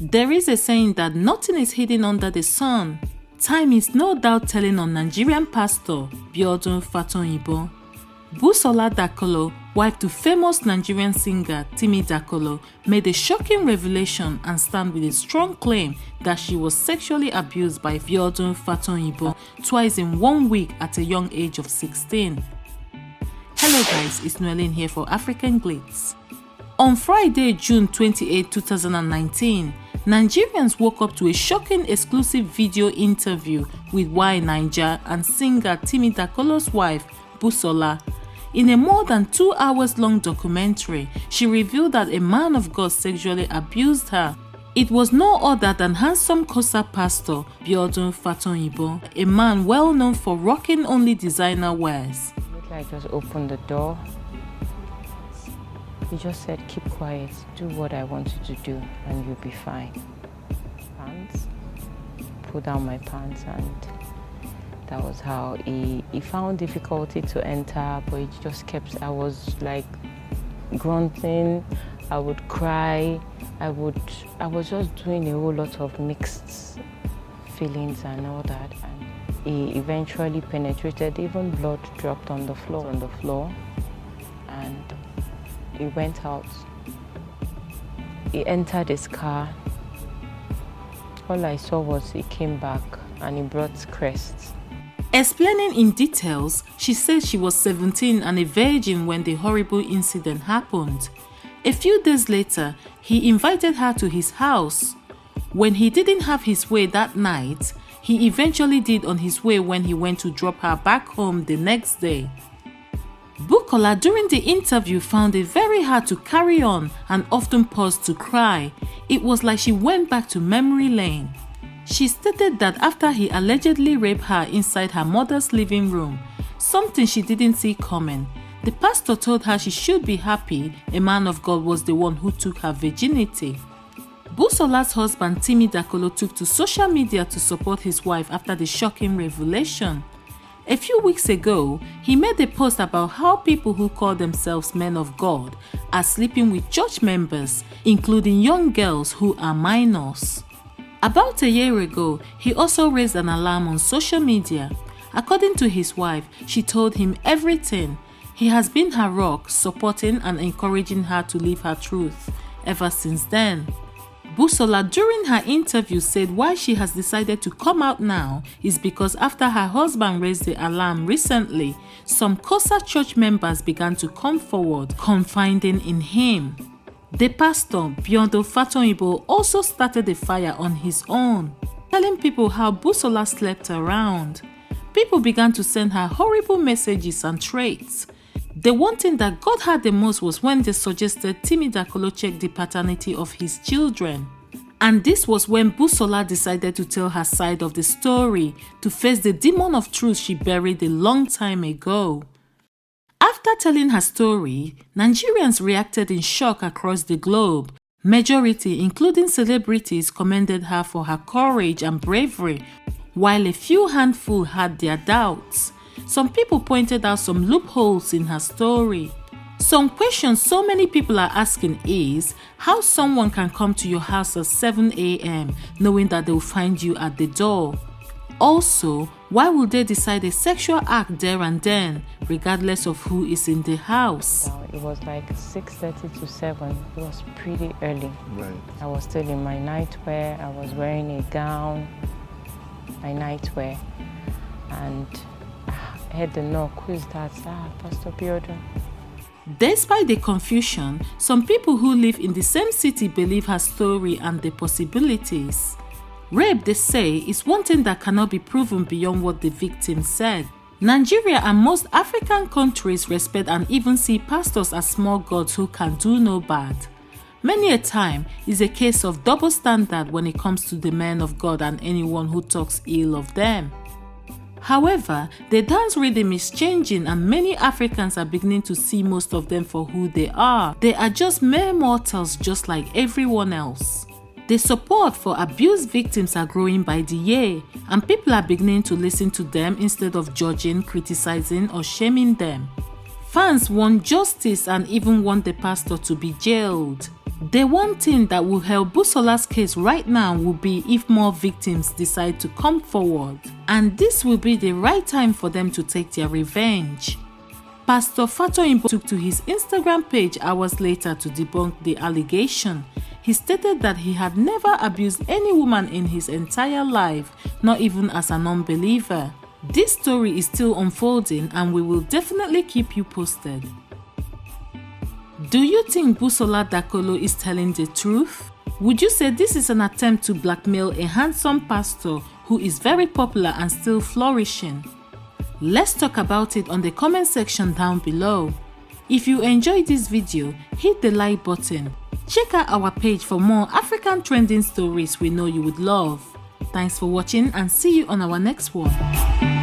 There is a saying that nothing is hidden under the sun. Time is no doubt telling on Nigerian pastor Biodun Fatoyinbo. Busola Dakolo, wife to famous Nigerian singer Timi Dakolo, made a shocking revelation and stand with a strong claim that she was sexually abused by Biodun Fatoyinbo twice in 1 week at a young age of 16. Hello guys, it's Noeline here for African Glitz. On Friday, June 28, 2019, Nigerians woke up to a shocking exclusive video interview with YNaija and singer Timi Dakolo's wife, Busola. In a more than 2 hours long documentary, she revealed that a man of God sexually abused her. It was no other than handsome COSA pastor Biodun Fatoyinbo, a man well known for rocking only designer wears. I just opened the door. He just said, "Keep quiet, do what I want you to do and you'll be fine." Pants, put down my pants, and that was how he found difficulty to enter, but he just kept, I was like grunting, I would cry, I was just doing a whole lot of mixed feelings and all that, and he eventually penetrated, even blood dropped on the floor, and he went out. He entered his car. All I saw was he came back and he brought crests. Explaining in details, she said she was 17 and a virgin when the horrible incident happened. A few days later, he invited her to his house. When he didn't have his way that night, he eventually did on his way when he went to drop her back home the next day. Busola during the interview found it very hard to carry on and often paused to cry. It was like she went back to memory lane. She stated that after he allegedly raped her inside her mother's living room, something she didn't see coming, the pastor told her she should be happy a man of God was the one who took her virginity. Busola's husband Timi Dakolo took to social media to support his wife after the shocking revelation. A few weeks ago, he made a post about how people who call themselves men of God are sleeping with church members, including young girls who are minors. About a year ago, he also raised an alarm on social media. According to his wife, she told him everything. He has been her rock, supporting and encouraging her to live her truth ever since then. Busola during her interview said why she has decided to come out now is because after her husband raised the alarm recently, some COSA church members began to come forward, confiding in him. The pastor, Biodun Fatoyinbo, also started a fire on his own, telling people how Busola slept around. People began to send her horrible messages and threats. The one thing that got her the most was when they suggested Timi Dakolo check the paternity of his children. And this was when Busola decided to tell her side of the story to face the demon of truth she buried a long time ago. After telling her story, Nigerians reacted in shock across the globe. Majority, including celebrities, commended her for her courage and bravery, while a few handful had their doubts. Some people pointed out some loopholes in her story. Some questions so many people are asking is how someone can come to your house at 7 a.m. knowing that they will find you at the door. Also, why would they decide a sexual act there and then, regardless of who is in the house? It was like 6:30 to 7. It was pretty early. Right. I was still in my nightwear. I was wearing a gown, my nightwear, and I heard the knock. Who is that? Pastor Biodun. Despite the confusion, some people who live in the same city believe her story and the possibilities. Rape, they say, is one thing that cannot be proven beyond what the victim said. Nigeria and most African countries respect and even see pastors as small gods who can do no bad. Many a time is a case of double standard when it comes to the men of God and anyone who talks ill of them. However, the dance rhythm is changing and many Africans are beginning to see most of them for who they are. They are just mere mortals just like everyone else. The support for abuse victims are growing by the year and people are beginning to listen to them instead of judging, criticizing or shaming them. Fans want justice and even want the pastor to be jailed. The one thing that will help Busola's case right now will be if more victims decide to come forward, and this will be the right time for them to take their revenge. Pastor Fatoyinbo took to his Instagram page hours later to debunk the allegation. He stated that he had never abused any woman in his entire life, not even as a non-believer. This story is still unfolding and we will definitely keep you posted. Do you think Busola Dakolo is telling the truth? Would you say this is an attempt to blackmail a handsome pastor who is very popular and still flourishing? Let's talk about it on the comment section down below. If you enjoyed this video, hit the like button. Check out our page for more African trending stories we know you would love. Thanks for watching and see you on our next one.